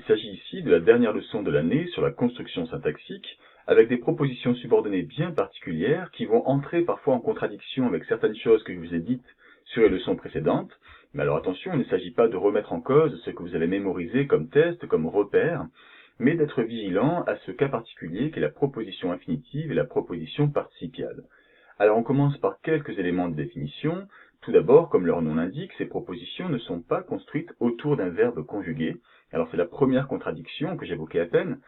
s'agit ici de la dernière leçon de l'année sur la construction syntaxique, avec des propositions subordonnées bien particulières qui vont entrer parfois en contradiction avec certaines choses que je vous ai dites sur les leçons précédentes. Mais alors attention, il ne s'agit pas de remettre en cause ce que vous avez mémorisé comme test, comme repère, mais d'être vigilant à ce cas particulier qu'est la proposition infinitive et la proposition participiale. Alors on commence par quelques éléments de définition. Tout d'abord, comme leur nom l'indique, ces propositions ne sont pas construites autour d'un verbe conjugué. Alors c'est la première contradiction que j'évoquais à peine.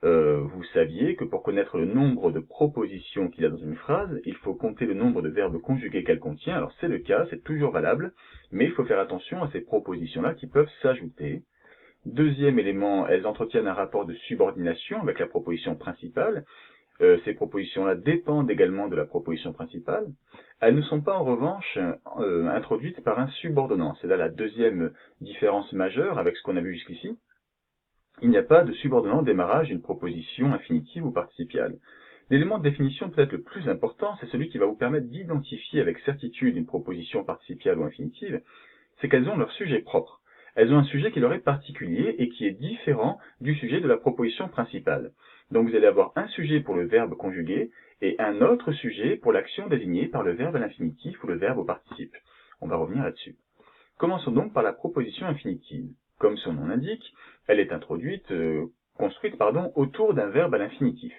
Vous saviez que pour connaître le nombre de propositions qu'il y a dans une phrase, il faut compter le nombre de verbes conjugués qu'elle contient. Alors c'est le cas, c'est toujours valable, mais il faut faire attention à ces propositions-là qui peuvent s'ajouter. Deuxième élément, elles entretiennent un rapport de subordination avec la proposition principale. Ces propositions-là dépendent également de la proposition principale. Elles ne sont pas en revanche introduites par un subordonnant. C'est là la deuxième différence majeure avec ce qu'on a vu jusqu'ici. Il n'y a pas de subordonnant au démarrage d'une proposition infinitive ou participiale. L'élément de définition peut-être le plus important, c'est celui qui va vous permettre d'identifier avec certitude une proposition participiale ou infinitive, c'est qu'elles ont leur sujet propre. Elles ont un sujet qui leur est particulier et qui est différent du sujet de la proposition principale. Donc vous allez avoir un sujet pour le verbe conjugué et un autre sujet pour l'action désignée par le verbe à l'infinitif ou le verbe au participe. On va revenir là-dessus. Commençons donc par la proposition infinitive. Comme son nom l'indique, elle est construite autour d'un verbe à l'infinitif.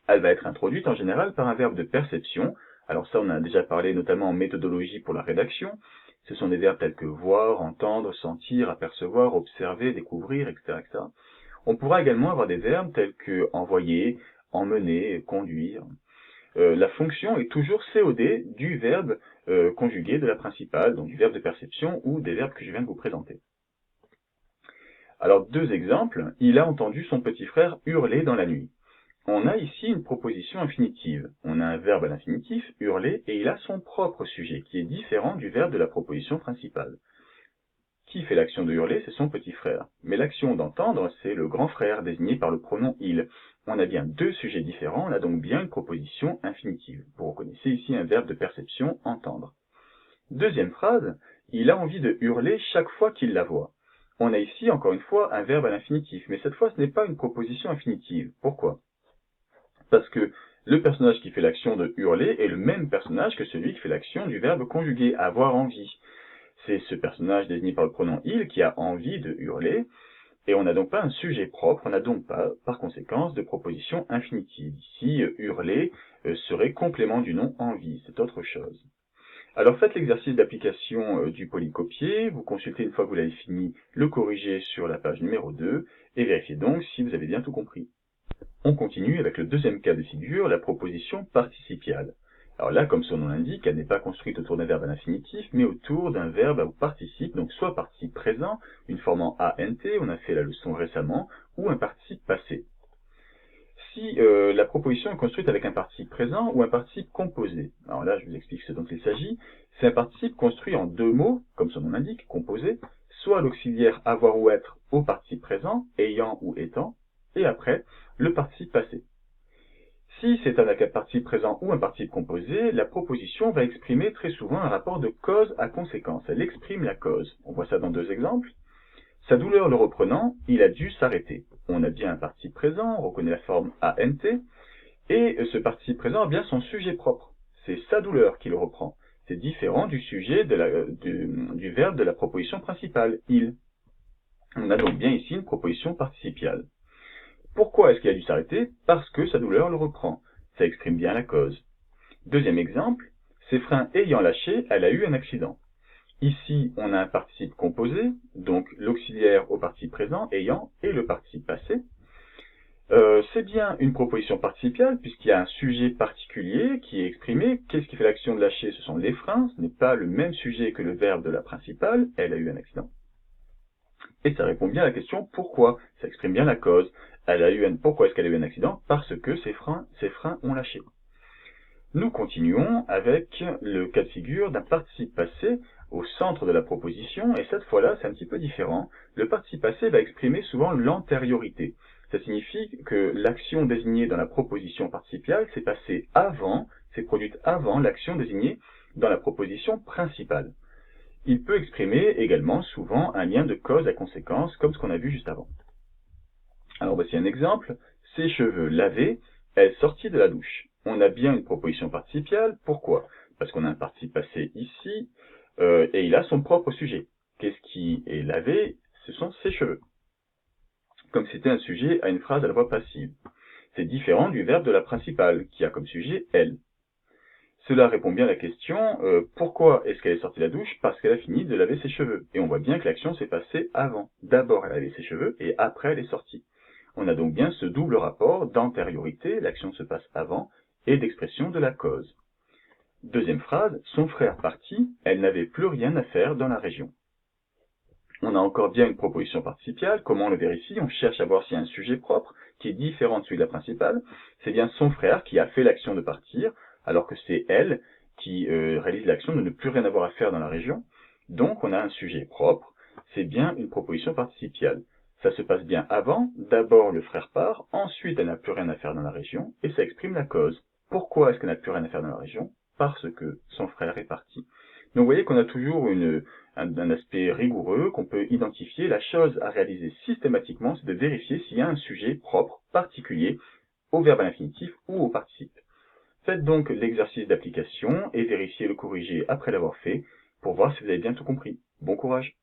Elle va être introduite en général par un verbe de perception. Alors ça, on en a déjà parlé notamment en méthodologie pour la rédaction. Ce sont des verbes tels que voir, entendre, sentir, apercevoir, observer, découvrir, etc., etc. On pourra également avoir des verbes tels que envoyer, emmener, conduire. La fonction est toujours COD du verbe conjugué de la principale, donc du verbe de perception ou des verbes que je viens de vous présenter. Alors deux exemples. Il a entendu son petit frère hurler dans la nuit. On a ici une proposition infinitive. On a un verbe à l'infinitif, hurler, et il a son propre sujet, qui est différent du verbe de la proposition principale. Qui fait l'action de hurler? C'est son petit frère. Mais l'action d'entendre, c'est le grand frère, désigné par le pronom il. On a bien deux sujets différents, on a donc bien une proposition infinitive. Vous reconnaissez ici un verbe de perception, entendre. Deuxième phrase, il a envie de hurler chaque fois qu'il la voit. On a ici, encore une fois, un verbe à l'infinitif, mais cette fois, ce n'est pas une proposition infinitive. Pourquoi? Parce que le personnage qui fait l'action de hurler est le même personnage que celui qui fait l'action du verbe conjugué, avoir envie. C'est ce personnage désigné par le pronom il qui a envie de hurler, et on n'a donc pas un sujet propre, on n'a donc pas, par conséquence, de proposition infinitive. Ici, hurler serait complément du nom envie, c'est autre chose. Alors faites l'exercice d'application du polycopier, vous consultez une fois que vous l'avez fini, le corriger sur la page numéro 2, et vérifiez donc si vous avez bien tout compris. On continue avec le deuxième cas de figure, la proposition participiale. Alors là, comme son nom l'indique, elle n'est pas construite autour d'un verbe à l'infinitif, mais autour d'un verbe au participe, donc soit participe présent, une forme en ANT, on a fait la leçon récemment, ou un participe passé. Si la proposition est construite avec un participe présent ou un participe composé. Alors là, je vous explique ce dont il s'agit. C'est un participe construit en deux mots, comme son nom l'indique, composé, soit l'auxiliaire avoir ou être au participe présent, ayant ou étant, et après, le participe passé. Si c'est un participe présent ou un participe composé, la proposition va exprimer très souvent un rapport de cause à conséquence. Elle exprime la cause. On voit ça dans deux exemples. Sa douleur le reprenant, il a dû s'arrêter. On a bien un participe présent, on reconnaît la forme ANT, et ce participe présent a bien son sujet propre. C'est sa douleur qui le reprend. C'est différent du sujet du verbe de la proposition principale, il. On a donc bien ici une proposition participiale. Pourquoi est-ce qu'il a dû s'arrêter? Parce que sa douleur le reprend. Ça exprime bien la cause. Deuxième exemple, ses freins ayant lâché, elle a eu un accident. Ici, on a un participe composé, donc l'auxiliaire au participe présent, ayant, et le participe passé. C'est bien une proposition participiale, puisqu'il y a un sujet particulier qui est exprimé. Qu'est-ce qui fait l'action de lâcher? Ce sont les freins, ce n'est pas le même sujet que le verbe de la principale, elle a eu un accident. Et ça répond bien à la question pourquoi? Ça exprime bien la cause. Pourquoi est-ce qu'elle a eu un accident? Parce que ses freins ont lâché. Nous continuons avec le cas de figure d'un participe passé au centre de la proposition, et cette fois-là, c'est un petit peu différent. Le participe passé va exprimer souvent l'antériorité. Ça signifie que l'action désignée dans la proposition participiale s'est produite avant l'action désignée dans la proposition principale. Il peut exprimer également souvent un lien de cause à conséquence, comme ce qu'on a vu juste avant. Alors voici un exemple. Ses cheveux lavés, elle sortit de la douche. On a bien une proposition participiale. Pourquoi? Parce qu'on a un participe passé ici, et il a son propre sujet. Qu'est-ce qui est lavé? Ce sont ses cheveux. Comme c'était un sujet à une phrase à la voix passive. C'est différent du verbe de la principale, qui a comme sujet elle. Cela répond bien à la question pourquoi est-ce qu'elle est sortie de la douche? Parce qu'elle a fini de laver ses cheveux. Et on voit bien que l'action s'est passée avant. D'abord elle a lavé ses cheveux et après elle est sortie. On a donc bien ce double rapport d'antériorité, l'action se passe avant, et d'expression de la cause. Deuxième phrase, son frère parti, elle n'avait plus rien à faire dans la région. On a encore bien une proposition participiale. Comment on le vérifie? On cherche à voir s'il y a un sujet propre qui est différent de celui de la principale. C'est bien son frère qui a fait l'action de partir, alors que c'est elle qui réalise l'action de ne plus rien avoir à faire dans la région. Donc on a un sujet propre. C'est bien une proposition participiale. Ça se passe bien avant. D'abord le frère part, ensuite elle n'a plus rien à faire dans la région, et ça exprime la cause. Pourquoi est-ce qu'elle n'a plus rien à faire dans la région? Parce que son frère est parti. Donc vous voyez qu'on a toujours un aspect rigoureux, qu'on peut identifier. La chose à réaliser systématiquement, c'est de vérifier s'il y a un sujet propre, particulier, au verbe à l'infinitif ou au participe. Faites donc l'exercice d'application et vérifiez le corrigé après l'avoir fait pour voir si vous avez bien tout compris. Bon courage!